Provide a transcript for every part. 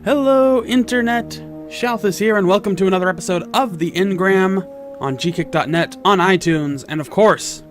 Hello, Internet! Shalthis here, and welcome to another episode of the Engram on gkick.net, on iTunes, and of course,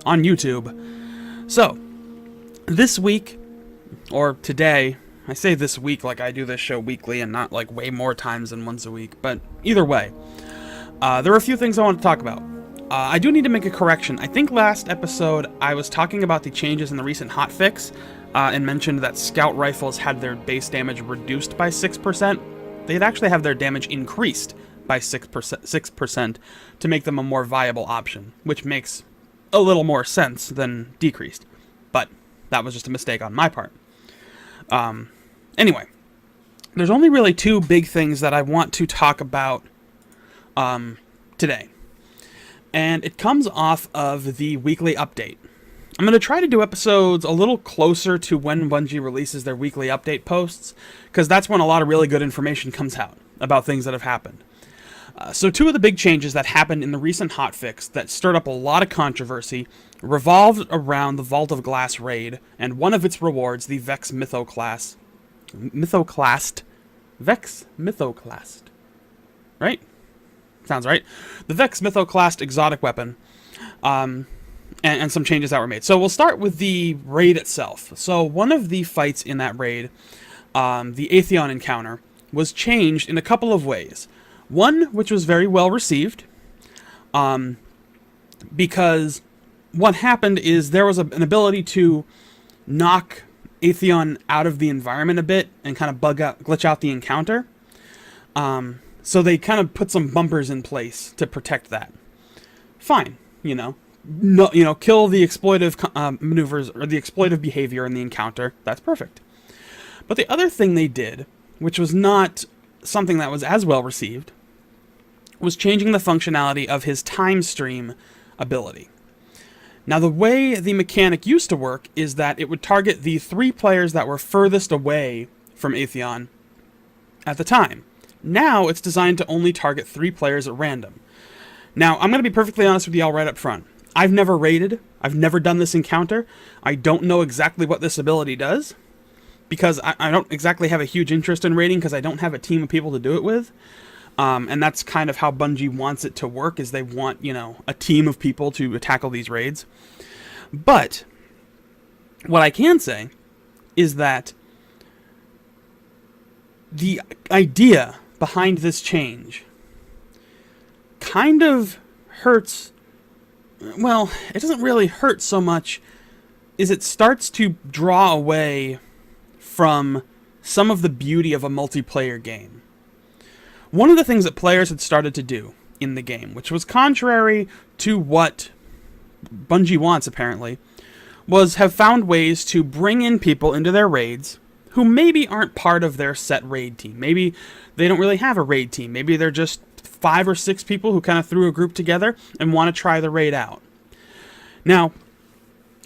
on YouTube. So, this week, or today, I say this week like I do this show weekly and not like way more times than once a week, but either way, there are a few things I want to talk about. I do need to make a correction. I think last episode I was talking about the changes in the recent hotfix, and mentioned that scout rifles had their base damage reduced by 6%. They'd actually have their damage increased by 6% to make them a more viable option, which makes a little more sense than decreased. But that was just a mistake on my part. Anyway, there's only really two big things that I want to talk about today. And it comes off of the weekly update. I'm going to try to do episodes a little closer to when Bungie releases their weekly update posts, because that's when a lot of really good information comes out about things that have happened. So two of the big changes that happened in the recent hotfix that stirred up a lot of controversy revolved around the Vault of Glass raid, and one of its rewards, the Vex Mythoclast. Vex Mythoclast. Right? Sounds right. The Vex Mythoclast exotic weapon. And some changes that were made. So we'll start with the raid itself. So one of the fights in that raid, the Atheon encounter, was changed in a couple of ways. One, which was very well received, because what happened is there was an ability to knock Atheon out of the environment a bit and kind of glitch out the encounter. So they kind of put some bumpers in place to protect that. Fine, No, kill the exploitive maneuvers or the exploitive behavior in the encounter. That's perfect. But the other thing they did, which was not something that was as well received, was changing the functionality of his time stream ability. Now, the way the mechanic used to work is that it would target the 3 players that were furthest away from Atheon at the time. Now, it's designed to only target 3 players at random. Now, I'm going to be perfectly honest with y'all right up front. I've never raided. I've never done this encounter. I don't know exactly what this ability does, because I don't exactly have a huge interest in raiding, because I don't have a team of people to do it with. And that's kind of how Bungie wants it to work, is they want, a team of people to tackle these raids. But what I can say is that the idea behind this change kind of hurts. Well, it doesn't really hurt so much as it starts to draw away from some of the beauty of a multiplayer game. One of the things that players had started to do in the game, which was contrary to what Bungie wants apparently, was have found ways to bring in people into their raids who maybe aren't part of their set raid team. Maybe they don't really have a raid team. Maybe they're just 5 or 6 people who kind of threw a group together and want to try the raid out. Now,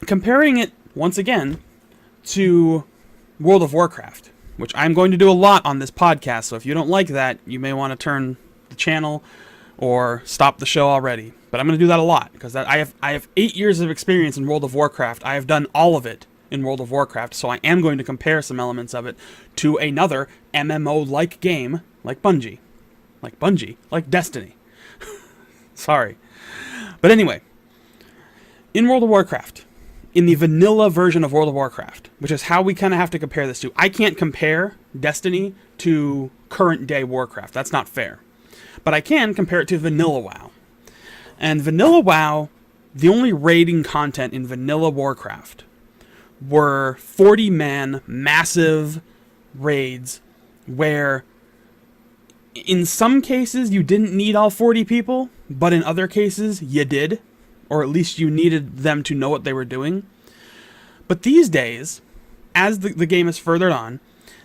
comparing it, once again, to World of Warcraft, which I'm going to do a lot on this podcast, so if you don't like that, you may want to turn the channel or stop the show already. But I'm going to do that a lot, because I have 8 years of experience in World of Warcraft. I have done all of it in World of Warcraft, so I am going to compare some elements of it to another MMO-like game like Bungie. Like Destiny. Sorry. But anyway, in World of Warcraft, in the vanilla version of World of Warcraft, which is how we kind of have to compare this to. I can't compare Destiny to current day Warcraft. That's not fair. But I can compare it to vanilla WoW. And vanilla WoW, the only raiding content in vanilla Warcraft were 40-man massive raids where in some cases, you didn't need all 40 people, but in other cases, you did. Or at least you needed them to know what they were doing. But these days, as the game is furthered on,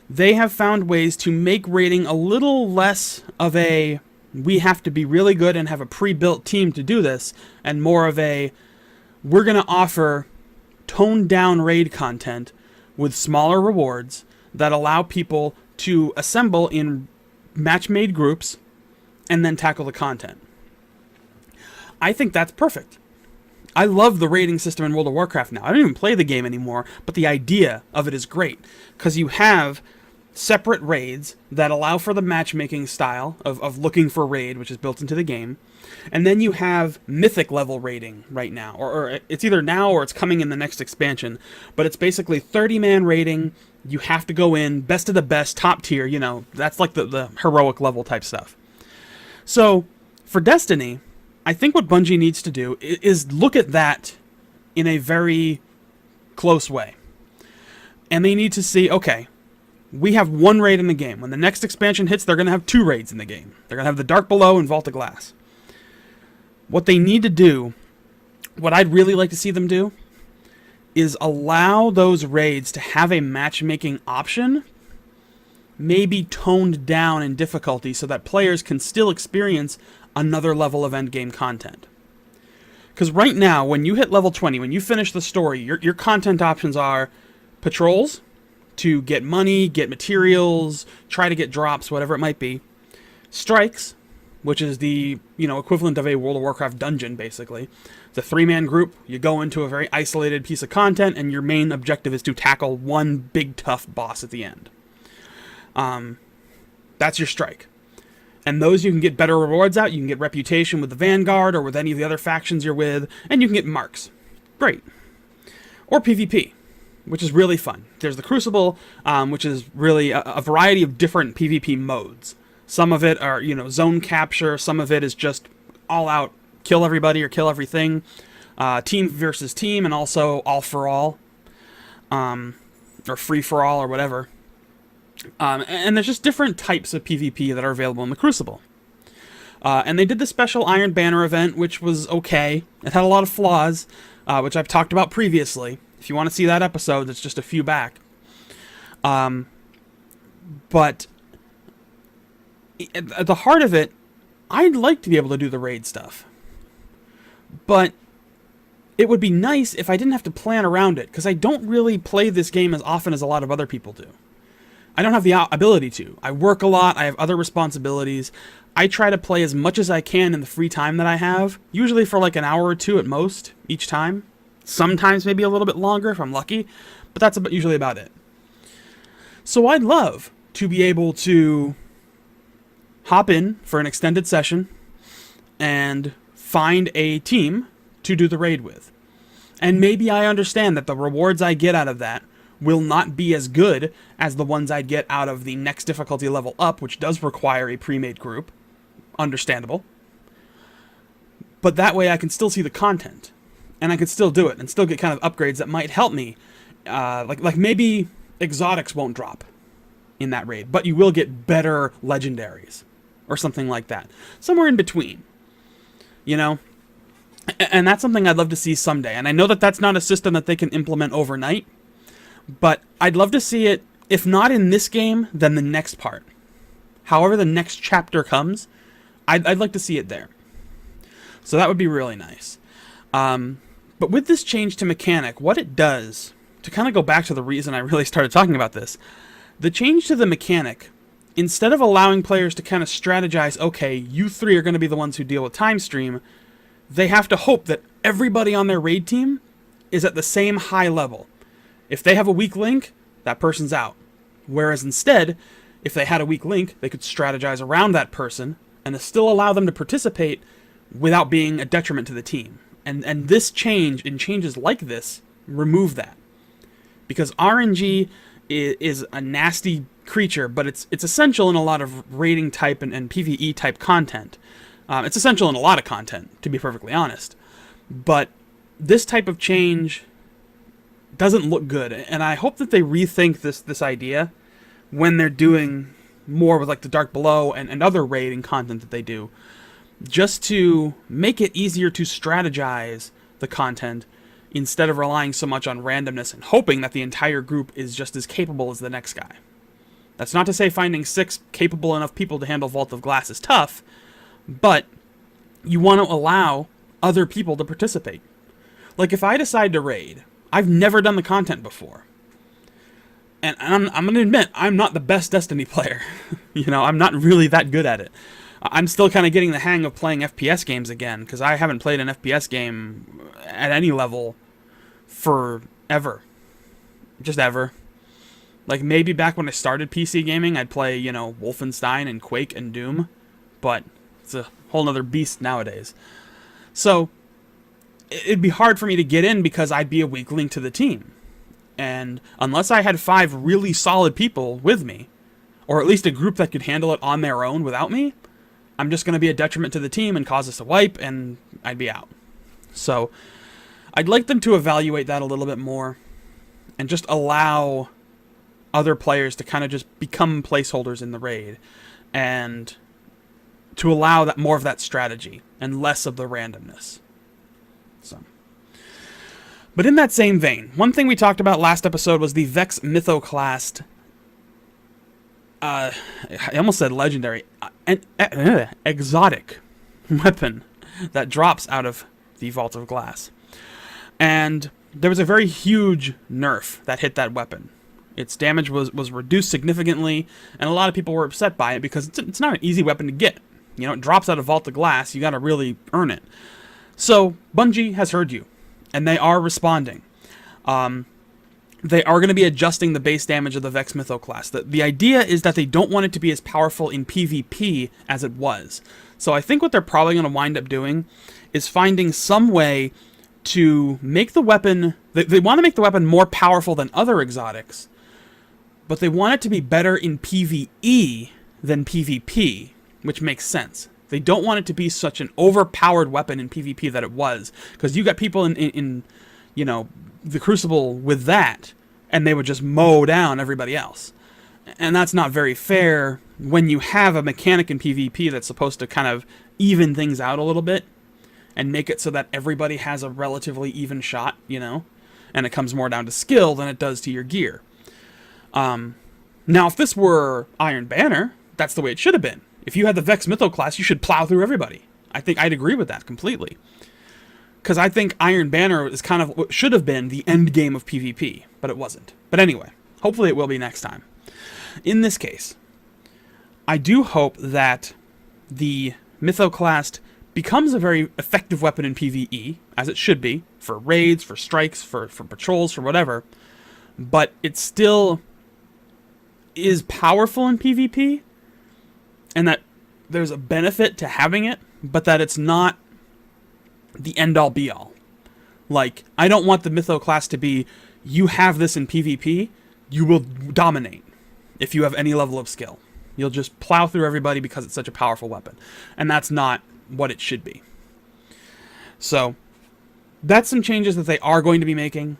they have found ways to make raiding a little less of a, we have to be really good and have a pre-built team to do this, and more of a, we're going to offer toned-down raid content with smaller rewards that allow people to assemble in match-made groups and then tackle the content. I think that's perfect. I love the raiding system in World of Warcraft now. I don't even play the game anymore, but the idea of it is great, because you have separate raids that allow for the matchmaking style of looking for raid, which is built into the game. And then you have mythic level raiding right now, or it's either now or it's coming in the next expansion. But it's basically 30-man raiding. You have to go in, best of the best, top tier, you know, that's like the heroic level type stuff. So, for Destiny, I think what Bungie needs to do is look at that in a very close way. And they need to see, okay, we have one raid in the game. When the next expansion hits, they're going to have 2 raids in the game. They're going to have the Dark Below and Vault of Glass. What they need to do, what I'd really like to see them do, is allow those raids to have a matchmaking option, maybe toned down in difficulty so that players can still experience another level of endgame content. Because right now, when you hit level 20, when you finish the story, your content options are patrols, to get money, get materials, try to get drops, whatever it might be. Strikes, which is the, you know, equivalent of a World of Warcraft dungeon, basically. It's a 3-man group. You go into a very isolated piece of content, and your main objective is to tackle one big, tough boss at the end. That's your strike. And those you can get better rewards out. You can get reputation with the Vanguard or with any of the other factions you're with, and you can get marks. Great. Or PvP, which is really fun. There's the Crucible, which is really a variety of different PvP modes. Some of it are, you know, zone capture. Some of it is just all out kill everybody or kill everything. Team versus team, and also all for all. Or free for all, or whatever. And there's just different types of PvP that are available in the Crucible. And they did the special Iron Banner event, which was okay. It had a lot of flaws, which I've talked about previously. If you want to see that episode, it's just a few back. But at the heart of it, I'd like to be able to do the raid stuff. But it would be nice if I didn't have to plan around it, because I don't really play this game as often as a lot of other people do. I don't have the ability to. I work a lot, I have other responsibilities. I try to play as much as I can in the free time that I have, usually for like an hour or 2 at most, each time. Sometimes maybe a little bit longer if I'm lucky, but that's usually about it. So I'd love to be able to hop in for an extended session and find a team to do the raid with. And maybe I understand that the rewards I get out of that will not be as good as the ones I'd get out of the next difficulty level up, which does require a pre-made group. Understandable. But that way I can still see the content. And I can still do it and still get kind of upgrades that might help me. Like maybe exotics won't drop in that raid, but you will get better legendaries or something like that. Somewhere in between. You know? And that's something I'd love to see someday. And I know that that's not a system that they can implement overnight, but I'd love to see it, if not in this game, then the next part. However the next chapter comes, I'd like to see it there. So that would be really nice. But with this change to mechanic, what it does, to kind of go back to the reason I really started talking about this, the change to the mechanic, instead of allowing players to kind of strategize, okay, you 3 are going to be the ones who deal with time stream, they have to hope that everybody on their raid team is at the same high level. If they have a weak link, that person's out. Whereas instead, if they had a weak link, they could strategize around that person and still allow them to participate without being a detriment to the team. And this change, and changes like this, remove that. Because RNG is a nasty creature, but it's essential in a lot of raiding type and PvE type content. It's essential in a lot of content, to be perfectly honest. But this type of change doesn't look good, and I hope that they rethink this idea when they're doing more with like the Dark Below and other raiding content that they do, just to make it easier to strategize the content instead of relying so much on randomness and hoping that the entire group is just as capable as the next guy. That's not to say finding 6 capable enough people to handle Vault of Glass is tough, but you want to allow other people to participate. Like if I decide to raid, I've never done the content before. And I'm going to admit, I'm not the best Destiny player. You know, I'm not really that good at it. I'm still kind of getting the hang of playing FPS games again, because I haven't played an FPS game at any level forever. Just ever. Like, maybe back when I started PC gaming, I'd play, you know, Wolfenstein and Quake and Doom, but it's a whole nother beast nowadays. So, it'd be hard for me to get in because I'd be a weak link to the team. And unless I had 5 really solid people with me, or at least a group that could handle it on their own without me, I'm just going to be a detriment to the team and cause us to wipe, and I'd be out. So, I'd like them to evaluate that a little bit more, and just allow other players to kind of just become placeholders in the raid, and to allow that more of that strategy, and less of the randomness. So, but in that same vein, one thing we talked about last episode was the Vex Mythoclast, I almost said legendary, exotic weapon that drops out of the Vault of Glass. And there was a very huge nerf that hit that weapon. Its damage was reduced significantly, and a lot of people were upset by it because it's not an easy weapon to get. You know, it drops out of Vault of Glass, you gotta really earn it. So, Bungie has heard you, and they are responding. They are going to be adjusting the base damage of the Vex Mythoclast. The idea is that they don't want it to be as powerful in PvP as it was. So I think what they're probably going to wind up doing is finding some way to make the weapon... They want to make the weapon more powerful than other exotics, but they want it to be better in PvE than PvP, which makes sense. They don't want it to be such an overpowered weapon in PvP that it was, because you got people in you know, the Crucible with that, and they would just mow down everybody else. And that's not very fair when you have a mechanic in PvP that's supposed to kind of even things out a little bit, and make it so that everybody has a relatively even shot, you know? And it comes more down to skill than it does to your gear. Now, if this were Iron Banner, that's the way it should have been. If you had the Vex Mythoclast, you should plow through everybody. I think I'd agree with that completely. Because I think Iron Banner is kind of what should have been the end game of PvP, but it wasn't. But anyway, hopefully it will be next time. In this case, I do hope that the Mythoclast becomes a very effective weapon in PvE, as it should be, for raids, for strikes, for patrols, for whatever, but it still is powerful in PvP, and that there's a benefit to having it, but that it's not the end-all be-all. Like, I don't want the Mythoclast to be, you have this in PvP, you will dominate if you have any level of skill. You'll just plow through everybody because it's such a powerful weapon. And that's not what it should be. So, that's some changes that they are going to be making.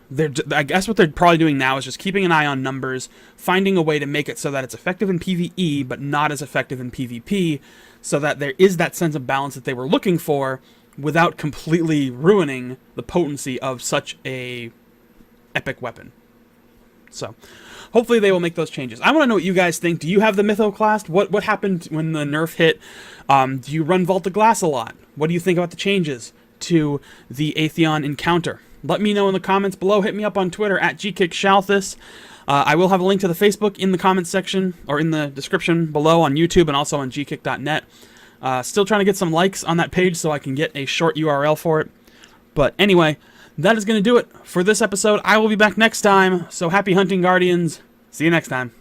I guess what they're probably doing now is just keeping an eye on numbers, finding a way to make it so that it's effective in PvE, but not as effective in PvP, so that there is that sense of balance that they were looking for, without completely ruining the potency of such a epic weapon. So, hopefully they will make those changes. I want to know what you guys think. Do you have the Mythoclast? What happened when the nerf hit? Do you run Vault of Glass a lot? What do you think about the changes to the Atheon encounter? Let me know in the comments below. Hit me up on Twitter at gkickshalthis. I will have a link to the Facebook in the comments section, or in the description below on YouTube, and also on gkick.net. Still trying to get some likes on that page so I can get a short URL for it. But anyway, that is going to do it for this episode. I will be back next time, so happy hunting, Guardians. See you next time.